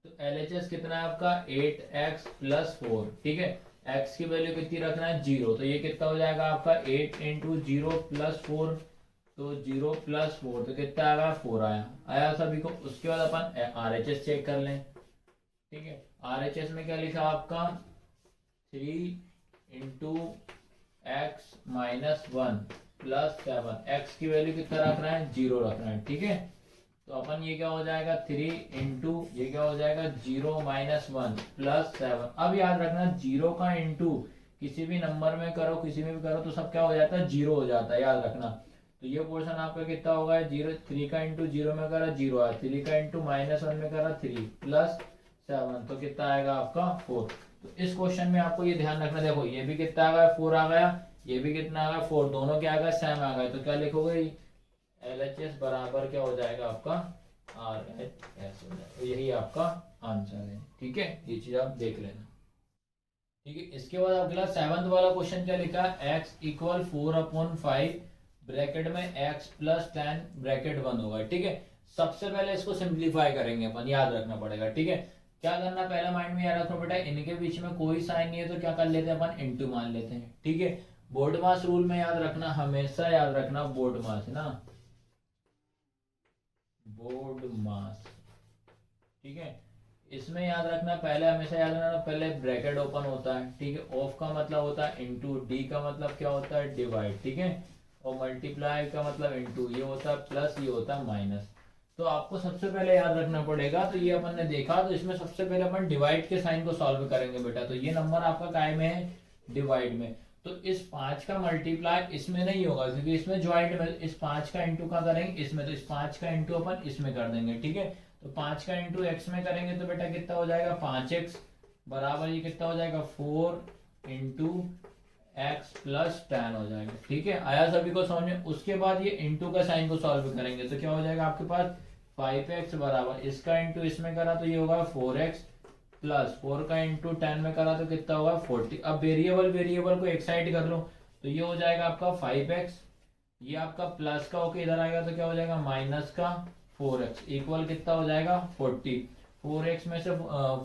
तो LHS कितना है आपका 8x प्लस 4, ठीक है। x की वैल्यू कितनी रखना है 0, तो ये कितना हो जाएगा आपका 8 इंटू 0 प्लस 4, तो 0 प्लस 4 तो कितना आएगा 4 आया सभी को। उसके बाद अपन RHS चेक कर लें, ठीक है। RHS में क्या लिखा आपका 3 into x minus 1 plus 7, x की वैल्यू कितना रखना है 0 रखना है, ठीक है। तो अपन ये क्या हो जाएगा 3 इंटू ये क्या हो जाएगा 0 माइनस 1 प्लस 7। अब याद रखना 0 का इंटू किसी भी नंबर में करो, किसी में भी करो तो सब क्या हो जाता है 0 हो जाता है, याद रखना। तो ये पोर्शन आपका कितना होगा 0, 3 का इंटू 0 में करा 0 आया, 3 का इंटू माइनस 1 में करा 3 प्लस 7 तो कितना आएगा आपका 4। तो इस क्वेश्चन में आपको ये ध्यान रखना, देखो ये भी कितना आ गया 4 आ गया, ये भी कितना आ गया 4, दोनों क्या आ गया सेम आ गए, तो क्या लिखोगे LHS बराबर क्या हो जाएगा आपका RHS हो जाएगा। तो यही आपका आंसर है, ठीक है। ये चीज आप देख लेना, ठीक है। इसके बाद अगला 7th वाला क्वेश्चन क्या लिखा है x इक्वल 4/5 ब्रैकेट में x प्लस 10 ब्रैकेट बंद होगा, ठीक है। सबसे पहले इसको सिंप्लीफाई करेंगे अपन, याद रखना पड़ेगा, ठीक है। क्या करना पहले माइंड में याद रखना बेटा, इनके बीच में कोई साइन नहीं है तो क्या कर लेते हैं अपन इनटू मान लेते हैं, ठीक है। बोर्ड मास रूल में याद रखना, हमेशा याद रखना बोर्ड मास है ना, बोर्ड मास, ठीक है। इसमें याद रखना पहले, हमेशा याद रखना पहले ब्रैकेट ओपन होता है, ठीक है। ऑफ का मतलब होता है इनटू, डी का मतलब क्या होता है डिवाइड, ठीक है। और मल्टीप्लाई का मतलब इनटू, ये होता है प्लस, ये होता है माइनस। तो आपको सबसे पहले याद रखना पड़ेगा, तो ये अपन ने देखा, तो इसमें सबसे पहले अपन डिवाइड के साइन को सॉल्व करेंगे बेटा। तो ये नंबर आपका काय में है डिवाइड में, तो इस 5 का मल्टीप्लाई इसमें नहीं होगा क्योंकि इसमें ज्वाइंट में, इस 5 का इंटू का करेंगे इसमें, तो इस 5 का इंटू अपन इसमें कर देंगे, ठीक है। तो 5 का इंटू एक्स में करेंगे तो बेटा कितना हो जाएगा 5x बराबर ये कितना हो जाएगा 4 इंटू एक्स प्लस 10 हो जाएगा, ठीक है। आया सभी को समझ में। उसके बाद ये इंटू का साइन को सॉल्व करेंगे तो क्या हो जाएगा आपके पास 5x बराबर इसका इंटू इसमें करा तो ये होगा 4x प्लस 4 का इंटू 10 में करा तो कितना होगा 40। अब वेरिएबल को एक साइड कर लो तो ये हो जाएगा आपका 5x, ये आपका प्लस का होके इधर आएगा तो क्या हो जाएगा माइनस का 4x इक्वल कितना हो जाएगा 40। 4x में से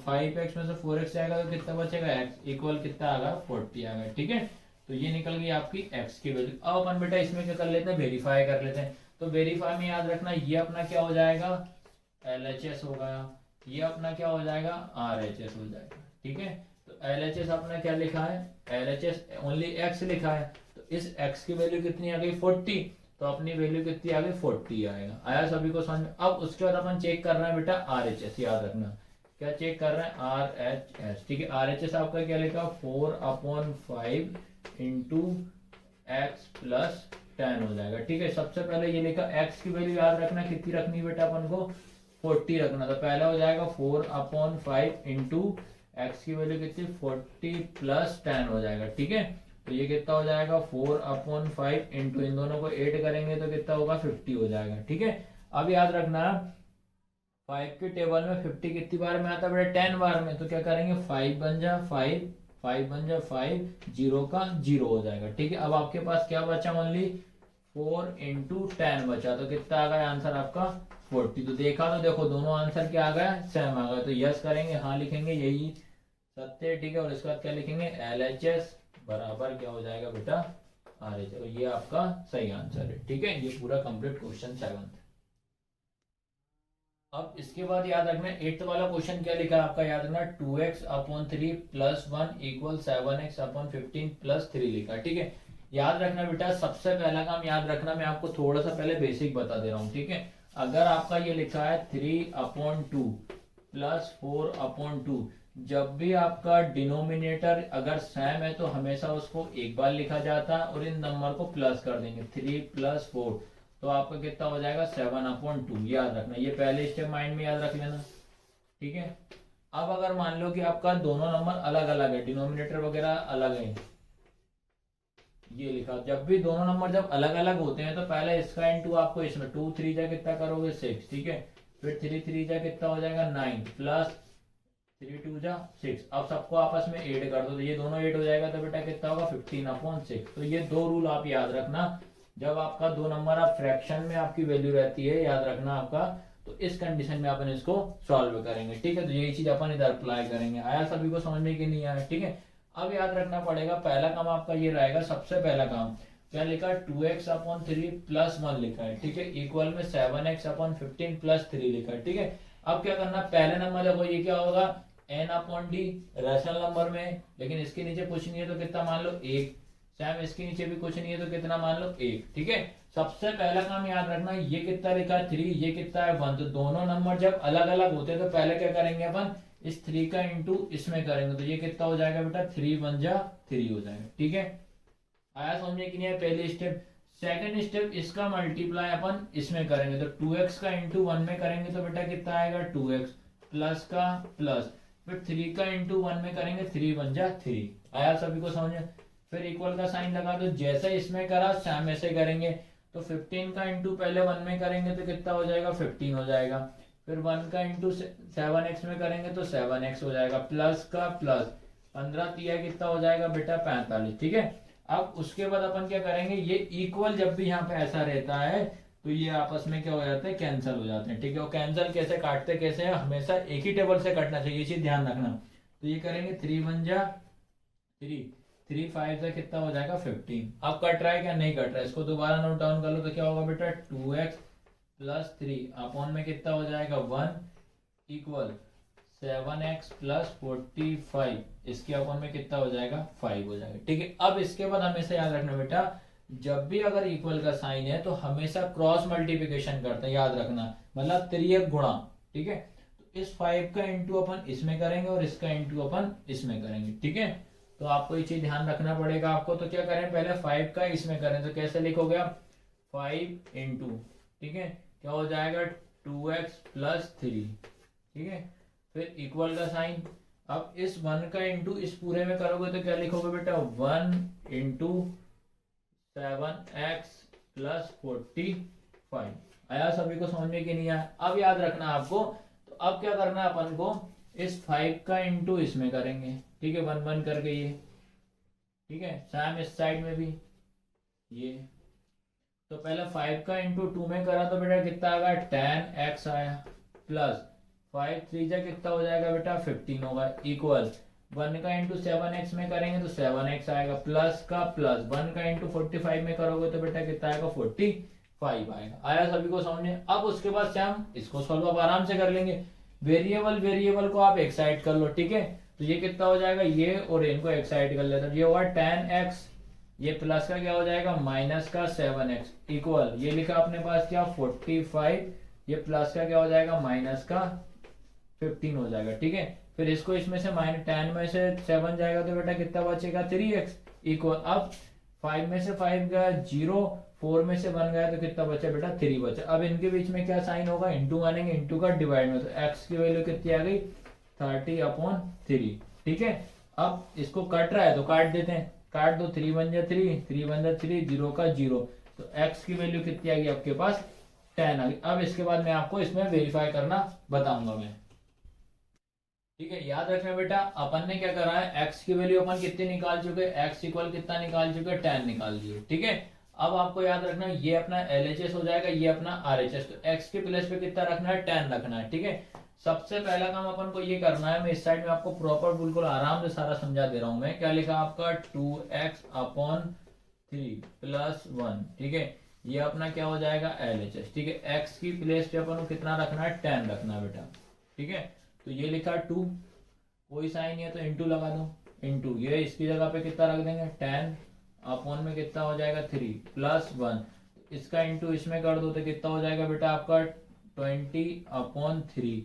5x में से 4x आएगा तो कितना बचेगा x इक्वल कितना आएगा 40 आएगा, ठीक है। तो ये निकल गई आपकी x की वैल्यू। अब अपन बेटा इसमें क्या कर लेते हैं वेरीफाई कर लेते हैं। तो वेरीफाई में याद रखना ये अपना क्या हो जाएगा LHS हो गया, ये अपना क्या हो जाएगा RHS हो जाएगा, ठीक है। तो LHS अपना क्या लिखा है LHS ओनली x लिखा है, तो इस x की वैल्यू कितनी आ गई 40, तो अपनी वैल्यू कितनी आ गई 40 आएगा। आया सभी को समझ में। अब उसके बाद अपन चेक कर रहे हैं बेटा RHS, याद रखना क्या चेक कर रहे हैं RHS, ठीक है। RHS आपका क्या लिखा 4/5 इंटू एक्स प्लस 10 हो जाएगा, ठीक है। सबसे पहले ये लिखा x की वैल्यू याद रखना कितनी रखनी बेटा अपन को 40 रखना, तो पहला हो जाएगा 4/5 इंटू एक्स की वैल्यू कितनी 40 प्लस 10 हो जाएगा, ठीक है। तो ये कितना हो जाएगा 4/5 इंटू इन दोनों को ऐड करेंगे तो कितना होगा 50 हो जाएगा, ठीक है। अब याद रखना 5 के टेबल में 50 कितनी बार में आता है बेटा 10 बार में, तो क्या करेंगे 5 बन जा 5, 5 बन जा 5, 0 का 0 हो जाएगा, ठीक है। अब आपके पास क्या बचा ओनली 4 इंटू 10 बचा, तो कितना आ गया आंसर आपका 40। तो देखा तो देखो दोनों आंसर क्या आ गया सेम आ गया, तो यस करेंगे, हाँ लिखेंगे यही सत्य है, ठीक है। और इसके बाद क्या लिखेंगे LHS बराबर क्या हो जाएगा बेटा RHS, तो ये आपका सही आंसर है, ठीक है। ये पूरा कंप्लीट क्वेश्चन 7 है। अब इसके बाद याद रखना 8th वाला क्वेश्चन क्या लिखा है आपका, याद रखना 2x/3 plus 1 equal 7x/15 plus 3 लिखा है, ठीक है। याद रखना बेटा सबसे पहला काम याद रखना, मैं आपको थोड़ा सा पहले बेसिक बता दे रहा हूँ, ठीक है। अगर आपका ये लिखा है 3/2 प्लस 4/2, जब भी आपका डिनोमिनेटर अगर सेम है तो हमेशा उसको एक बार लिखा जाता है और इन नंबर को प्लस कर देंगे 3 प्लस 4, तो आपका कितना हो जाएगा 7/2, याद रखना। ये पहले स्टेप माइंड में याद रख लेना, ठीक है। अब अगर मान लो कि आपका दोनों नंबर अलग अलग है, डिनोमिनेटर वगैरह अलग है, ये लिखा, जब भी दोनों नंबर जब अलग अलग होते हैं तो पहले इसका इंटू आपको इसमें 2 3 जा कितना करोगे 6, ठीक है। फिर 3 3 जा कितना हो जाएगा 9 प्लस 3 2 जा 6। अब सबको आपस में ऐड कर दो तो ये दोनों ऐड हो जाएगा तो बेटा कितना होगा 15/6। तो ये दो रूल आप याद रखना, जब आपका दो नंबर आप फ्रैक्शन में आपकी वैल्यू रहती है याद रखना आपका, तो इस कंडीशन में अपन इसको सॉल्व करेंगे, ठीक है। तो यही चीज अपन इधर अप्लाई करेंगे। आया सभी को समझ में कि नहीं आया, ठीक है। अब याद रखना पड़ेगा, पहला काम आपका ये रहेगा, सबसे पहला काम क्या लिखा है, 2x/3 + 1 लिखा है, ठीक है, इक्वल में 7x/15 + 3 लिखा है, ठीक है। अब क्या करना, पहले नंबर देखो ये क्या होगा, n/d रेशनल नंबर में, लेकिन इसके नीचे कुछ नहीं है तो कितना मान लो 1, सेम इसके नीचे भी कुछ नहीं है तो कितना मान लो 1, ठीक है। सबसे पहला काम याद रखना, ये कितना लिखा है 3, ये कितना है 1, तो दोनों नंबर जब अलग अलग होते हैं तो पहले क्या करेंगे अपन, इस 3 का इंटू इसमें करेंगे, तो ये कितना हो जाएगा बेटा, 3 1 जा 3 हो जाएगा, ठीक है। आया समझे कि नहीं है, पहली स्टेप। सेकंड स्टेप, इसका मल्टीप्लाई अपन इसमें करेंगे, तो 2x का इंटू 1 में करेंगे तो बेटा कितना आएगा 2x, प्लस का प्लस, फिर 3 का इंटू 1 में करेंगे, 3 1 जा 3। आया सभी को समझ में, फिर इक्वल का साइन लगा दो, जैसे इसमें करा सेम ऐसे करेंगे, तो 15 का इंटू पहले 1 में करेंगे तो कितना हो जाएगा 15 हो जाएगा, फिर 1 का इंटू 7x में करेंगे तो 7x हो जाएगा, प्लस का प्लस, 15 तिया कितना हो जाएगा बेटा 45, ठीक है। अब उसके बाद अपन क्या करेंगे, ये इक्वल जब भी यहाँ पे ऐसा रहता है तो ये आपस में क्या हो जाता है, कैंसिल हो जाते हैं, ठीक है। और कैंसिल कैसे काटते कैसे है, हमेशा एक ही टेबल से कटना चाहिए, ये चीज ध्यान रखना। तो ये करेंगे 3 1 जा 3, 3 5 जा कितना हो जाएगा 15। अब कट रहा है क्या, नहीं कट रहा है, इसको दोबारा नोट डाउन कर लो, तो क्या होगा बेटा 2x + 3 अपॉन में कितना हो जाएगा 1 इक्वल 7x + 45, इसके अपॉन में कितना हो जाएगा 5 हो जाएगा, ठीक है। अब इसके बाद हमेशा याद रखना बेटा, जब भी अगर इक्वल का साइन है तो हमेशा क्रॉस मल्टीप्लिकेशन करते हैं, याद रखना, मतलब त्रियक गुणा, ठीक है। तो इस 5 का इंटू अपन इसमें करेंगे और इसका इंटू अपन इसमें करेंगे, ठीक है। तो आपको ये चीज ध्यान रखना पड़ेगा आपको। तो क्या करें, पहले 5 का इसमें करें, तो कैसे लिखोगे आप, 5 इंटू, ठीक है, क्या हो जाएगा 2x + 3, ठीक है, फिर इक्वल का साइन। अब इस 1 का इंटू इस पूरे में करोगे तो क्या लिखोगे बेटा, 1 इंटू 7x + 45। आया सभी को समझ में कि नहीं आया। अब याद रखना आपको, तो अब क्या करना है अपन को, इस 5 का इंटू इसमें करेंगे, ठीक है, 1 1 करके ये, ठीक है, सेम इस साइड में भी ये। तो पहले 5 का इंटू 2 में करा तो बेटा कितना आएगा 10x आया, प्लस 5 3 जा कितना हो जाएगा बेटा 15 होगा, इक्वल 1 का इंटू 7x में करेंगे तो 7x आएगा, प्लस का प्लस, 1 का इंटू 45 में करोगे तो बेटा कितना आएगा 45 आएगा। आया सभी को समझ में। अब उसके बाद से हम इसको सॉल्व अब आराम से कर लेंगे। वेरिएबल को आप एक साइड कर लो, ठीक है। तो ये कितना हो जाएगा, ये और इनको एक साइड कर लेते हैं, ये होगा 10x, ये प्लस का क्या हो जाएगा माइनस का 7x, इक्वल ये लिखा अपने पास क्या 45, ये प्लस का क्या हो जाएगा माइनस का 15 हो जाएगा, ठीक है। फिर इसको इसमें से -10 में से 7 जाएगा तो बेटा कितना बचेगा 3x, इक्वल अब 5 में से 5 गया 0, 4 में से 1 गया तो कितना बचा बेटा 3 बचा। अब इनके बीच में क्या साइन होगा, इंटू मानेंगे, इंटू का डिवाइड में, तो x की वैल्यू कितनी आ गई 30/3, ठीक है। अब इसको कट रहा है तो काट देते हैं, काट दो, 3 1 जा 3, 3 1 जा 3, 0 का 0, तो x की वैल्यू कितनी आ गई आपके पास 10 आ गई। अब इसके बाद मैं आपको इसमें वेरीफाई करना बताऊंगा मैं, ठीक है। याद रखना बेटा, अपन ने क्या करा है, x की वैल्यू अपन कितनी निकाल चुके हैं, x इक्वल कितना निकाल चुके हैं 10 निकाल दिए, ठीक है। अब आपको याद रखना ये अपना LHS हो जाएगा, ये अपना RHS, तो x के प्लेस पे कितना रखना है 10 रखना है, ठीक है। सबसे पहला काम अपन को ये करना है, मैं इस साइड में आपको प्रॉपर बिल्कुल आराम से सारा समझा दे रहा हूं मैं। क्या लिखा आपका 2x/3 + 1, ठीक है, ये अपना क्या हो जाएगा LHS, ठीक है। x की प्लेस पे अपन को कितना रखना है 10 रखना है बेटा, ठीक है। तो ये लिखा 2, कोई साइन नहीं है तो इंटू लगा दो, इंटू ये इसकी जगह पे कितना रख देंगे 10 अपॉन में कितना हो जाएगा 3 + 1, इसका इंटू इसमें कर दो तो कितना हो जाएगा बेटा आपका 20/3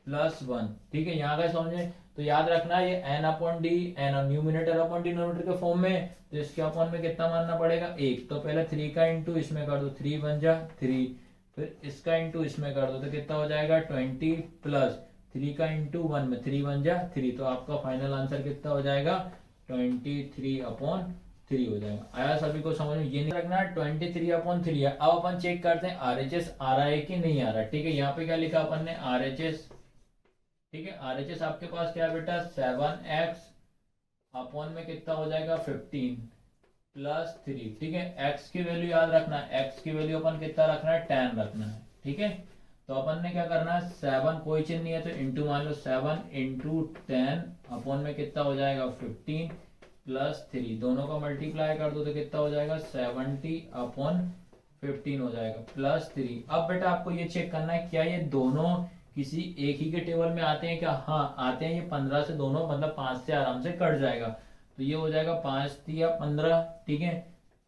+ 1, ठीक है। यहाँ का समझे, तो याद रखना ये n/d, n न्यूमिनेटर/डिनोमिनेटर के फॉर्म में, तो इसके अपॉन में कितना मानना पड़ेगा 1, तो पहले 3 का इंटू इसमें कर दो, 3 1 जा 3, फिर इसका इंटू इसमें कर दो तो कितना हो जाएगा 20 प्लस 3 का इंटू 1 में, 3 1 जा 3, तो आपका फाइनल आंसर कितना हो जाएगा 23/3 हो जाएगा। आया सभी को समझ में, ये नहीं रखना 23/3 है। अब अपन चेक करते हैं RHS आ रहा है कि नहीं आ रहा है, ठीक है। यहाँ पे क्या लिखा अपन ने RHS, ठीक है, RHS आपके पास क्या है बेटा 7x अपॉन में कितना हो जाएगा 15 + 3, ठीक है। x की वैल्यू याद रखना है, x की वैल्यू अपन कितना रखना है 10 रखना है, ठीक है। तो अपन ने क्या करना है, 7 कोई चिन्ह नहीं है तो इंटू मान लो, 7 इंटू 10 अपॉन में कितना हो जाएगा 15 प्लस 3, दोनों का मल्टीप्लाई कर दो तो कितना हो जाएगा 70 अपॉन 15 हो जाएगा प्लस 3। अब बेटा आपको ये चेक करना है क्या ये दोनों किसी एक ही के टेबल में आते हैं क्या? हाँ आते हैं। ये 15 से दोनों मतलब 5 से आराम से कट जाएगा, तो ये हो जाएगा 5 या 15, ठीक है।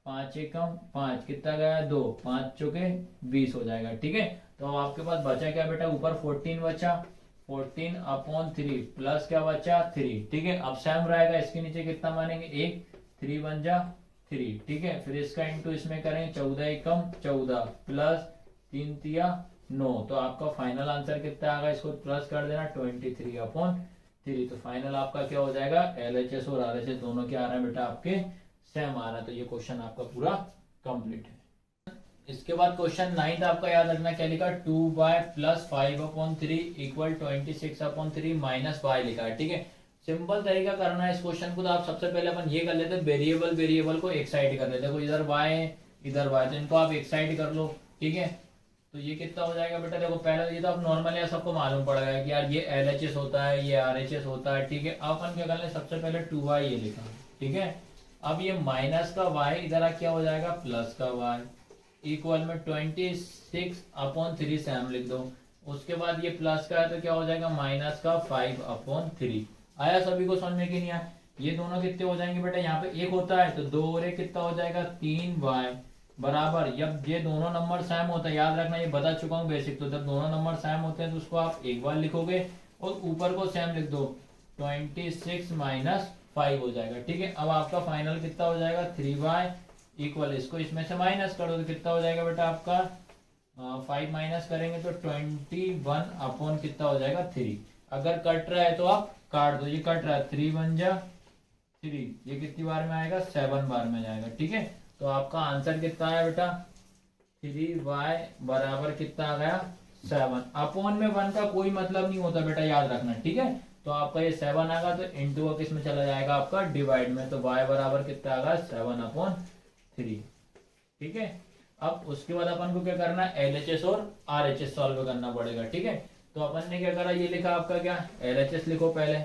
5 एकम 5 कितना गया 2, 5 चौके 20 हो जाएगा, ठीक है। तो अब आपके पास बचा क्या बेटा, ऊपर 14 बचा, 14 अपॉन 3 प्लस क्या बचा 3, ठीक है। अब सेम रहेगा, इसके नीचे कितना मानेंगे 1, 3 बन जा 3, ठीक है। फिर इसका इंटू इसमें करेंगे 14 एकम 14 प्लस 3 तिया 9, तो आपका फाइनल आंसर कितना आएगा, इसको प्लस कर देना 23 अपॉन 3। तो फाइनल आपका क्या हो जाएगा, LHS और RHS दोनों क्या आ रहा है बेटा आपके सेम आ रहा है। तो ये क्वेश्चन आपका पूरा कंप्लीट है। इसके बाद क्वेश्चन 9 आपका याद रखना क्या लिखा, 2y plus 5/3 equal 26 upon 3 minus y लिखा है, ठीक है। सिंपल तरीका करना है इस क्वेश्चन को, तो आप सबसे पहले अपन ये कर लेते हैं, वेरिएबल को एक साइड कर लेते हैं। इधर y है इधर y, तो इनको आप एक साइड कर लो, ठीक है। तो ये कितना हो जाएगा बेटा, देखो पहले ये तो आप नॉर्मल है, सबको मालूम पड़ेगा कि यार ये LHS होता है ये RHS होता है, ठीक है। अपन क्या कर ले, सबसे पहले 2y ये लिखा, ठीक है। अब ये माइनस का y इधर क्या हो जाएगा प्लस का y इक्वल में 26 अपॉन 3 सैम लिख दो। उसके बाद ये प्लस का है तो क्या हो जाएगा माइनस का 5/3। आया सभी को समझ में कि नहीं आया? ये दोनों कितने हो जाएंगे बेटा, यहाँ पे एक होता है तो 2 और 1 कितना हो जाएगा 3y बराबर, जब ये दोनों नंबर सेम होता है, याद रखना ये बता चुका हूँ बेसिक, तो जब दोनों नंबर सेम होते हैं तो उसको आप एक बार लिखोगे और ऊपर को सेम लिख दो, 26 माइनस 5 हो जाएगा, ठीक है। अब आपका फाइनल कितना हो जाएगा 3y इक्वल, इसको इसमें से माइनस कर दो तो कितना हो जाएगा बेटा आपका 5 माइनस करेंगे तो 21 अपॉन कितना हो जाएगा 3। अगर कट रहा है तो आप काट दो, ये कट रहा है 3 बन जा 3, ये कितनी बार में आएगा 7 बार में जाएगा, ठीक है। तो आपका आंसर कितना आया बेटा 3y बराबर कितना आ गया 7। अपॉन में 1 का कोई मतलब नहीं होता बेटा, याद रखना, ठीक है। तो आपका ये 7 आएगा तो इंटू किस में चला जाएगा आपका डिवाइड में, तो y बराबर कितना आएगा 7/3, ठीक है। अब उसके बाद अपन को क्या करना है, LHS और RHS सॉल्व करना पड़ेगा, ठीक है। तो अपन ने क्या करा, ये लिखा आपका क्या LHS लिखो पहले,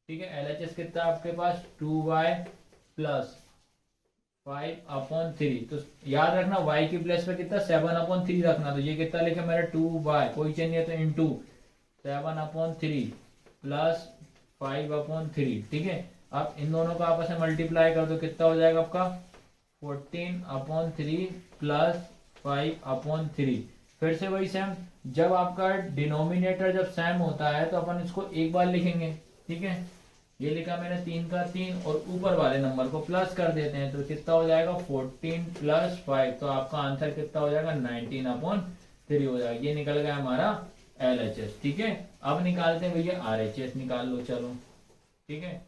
ठीक है। LHS कितना आपके पास 2y प्लस 5/3, तो याद रखना y की प्लेस पे कितना 7/3 रखना, तो ये कितना लिखा मेरा 2y कोई चेंज नहीं है तो इंटू 7/3 प्लस 5/3, ठीक है। अब इन दोनों का आपस में मल्टीप्लाई कर दो, कितना हो जाएगा आपका 14/3 प्लस 5/3। फिर से वही सेम, जब आपका डिनोमिनेटर जब सेम होता है तो अपन इसको एक बार लिखेंगे, ठीक है। ये लिखा मैंने 3 का 3 और ऊपर वाले नंबर को प्लस कर देते हैं, तो कितना हो जाएगा 14 प्लस 5, तो आपका आंसर कितना हो जाएगा 19/3 हो जाएगा। ये निकल गया हमारा LHS, ठीक है। अब निकालते हैं भैया RHS, निकाल लो चलो, ठीक है।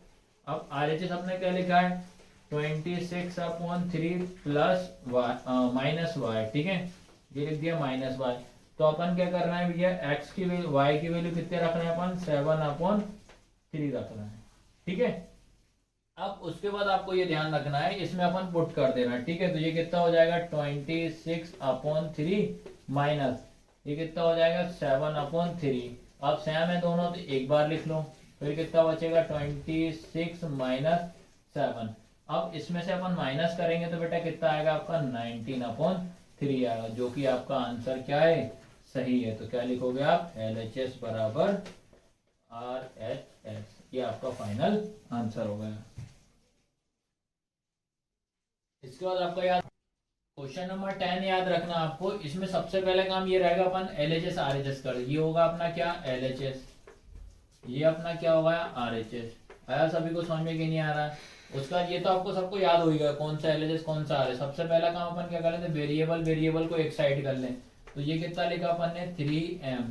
अब RHS हमने क्या लिखा है 26/3 प्लस माइनस y, ठीक है। ये लिख दिया माइनस y। तो अपन क्या करना है भैया, x की वैल्यू y की वैल्यू कितने रखना है अपन 7/3 रखना है, ठीक है। अब उसके बाद आपको ये ध्यान रखना है इसमें अपन पुट कर देना, ठीक है। तो ये कितना हो जाएगा 26/3 माइनस ये कितना हो जाएगा 7/3। अब सेम है दोनों तो एक बार लिख लो, फिर कितना बचेगा 26 माइनस 7। अब इसमें से अपन माइनस करेंगे तो बेटा कितना आएगा आपका 19/3 आएगा, जो कि आपका आंसर क्या है सही है। तो क्या लिखोगे आप LHS बराबर RHS, ये आपका फाइनल आंसर हो गया। इसके बाद आपका याद क्वेश्चन नंबर 10 याद रखना आपको, इसमें सबसे पहले काम ये रहेगा अपन LHS RHS कर, ये होगा अपना क्या LHS, ये अपना क्या होगा RHS। आया सभी को समझ में कि नहीं आ रहा है? उसका ये तो आपको सबको याद हो गया कौन सा LHS कौन सा RHS। सबसे पहला काम अपन क्या कर लेते, वेरिएबल को एक साइड कर लें। तो ये कितना लिखा अपन ने 3m,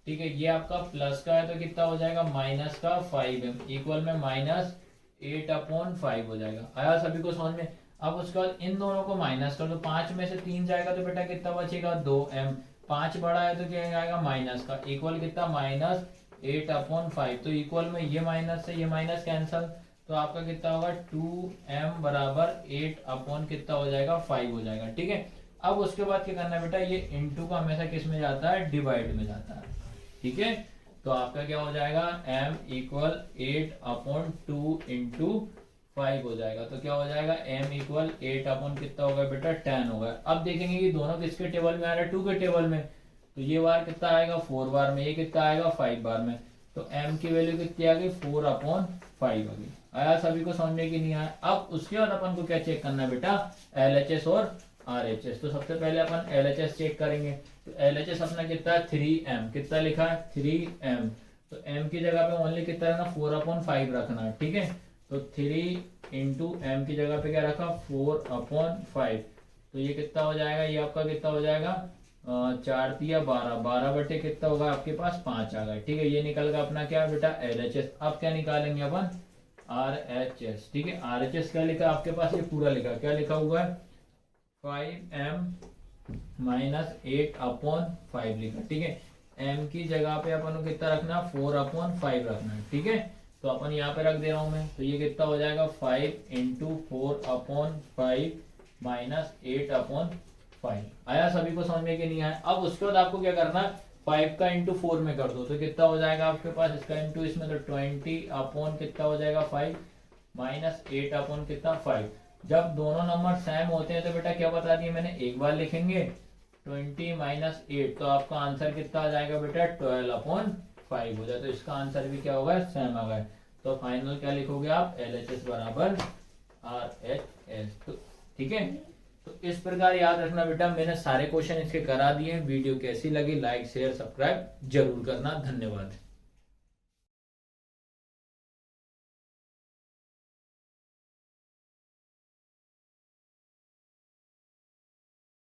ठीक है। ये आपका प्लस का है तो कितना हो जाएगा माइनस का 5m इक्वल में माइनस 8/5 हो जाएगा। आया सभी को समझ में? अब उसके बाद इन दोनों को माइनस कर दो, 5 में से 3 जाएगा तो बेटा कितना बचेगा 2m, 5 बड़ा है तो क्या आएगा माइनस का इक्वल कितना माइनस 8/5। तो इक्वल में ये माइनस से ये माइनस कैंसल, तो आपका कितना होगा 2m बराबर 8 अपॉन कितना हो जाएगा 5 हो जाएगा, ठीक है। अब उसके बाद क्या करना है बेटा, ये इंटू का हमेशा किस में जाता है, डिवाइड में जाता है। ठीक है, तो आपका क्या हो जाएगा, m इक्वल 8/2 इंटू 5 हो जाएगा। तो क्या हो जाएगा, m इक्वल 8 कितना होगा बेटा, 10 होगा। अब देखेंगे कि दोनों किसके टेबल में आ रहा है, 2 के टेबल में। तो ये बार कितना आएगा, 4 बार में, ये कितना आएगा, 5 बार में। तो m की वैल्यू कितनी आ गई, 4/5 आ गई। आया सभी को समझ में कि नहीं आया। अब उसके बाद अपन को क्या चेक करना है बेटा, LHS और RHS। तो सबसे पहले अपन LHS चेक करेंगे। तो LHS अपना कितना है, 3m। कितना लिखा है, 3m। तो m की जगह पे ओनली कितना रखना, 4/5 रखना है। ठीक है, तो 3 इंटू m की जगह पे क्या रखा, 4/5। तो ये कितना हो जाएगा, ये आपका कितना हो जाएगा, 4 तिया 12, 12 बटे कितना होगा आपके पास, 5 आ गए। ठीक है, ये निकल गया अपना क्या बेटा, LHS। अब क्या निकालेंगे अपन, RHS। ठीक है, RHS क्या लिखा आपके पास, ये पूरा लिखा, क्या लिखा हुआ है, 5m माइनस 8/5 लिखा। ठीक है, m की जगह पे अपन को कितना रखना, 4/5 रखना है। ठीक है, तो अपन यहाँ पे रख दे रहा हूं मैं। तो ये कितना हो जाएगा, 5 इंटू 4/5 माइनस 8/5। आया सभी को समझ में कि नहीं आया। अब उसके बाद आपको क्या करना है, 5 का इंटू 4 में कर दो। तो कितना हो जाएगा आपके पास, इसका इंटू इसमें, तो 20 कितना हो जाएगा, 5 माइनस 8 कितना, 5। जब दोनों नंबर सेम होते हैं तो बेटा क्या बता दिया मैंने, एक बार लिखेंगे 20 माइनस 8। तो आपका आंसर कितना आ जाएगा बेटा, 12/5 हो जाए। तो इसका आंसर भी क्या होगा, सेम आ गया। तो फाइनल क्या लिखोगे आप, LHS बराबर RHS। तो ठीक है, तो इस प्रकार याद रखना बेटा। मैंने सारे क्वेश्चन इसके करा दिए। वीडियो कैसी लगी, लाइक शेयर सब्सक्राइब जरूर करना। धन्यवाद।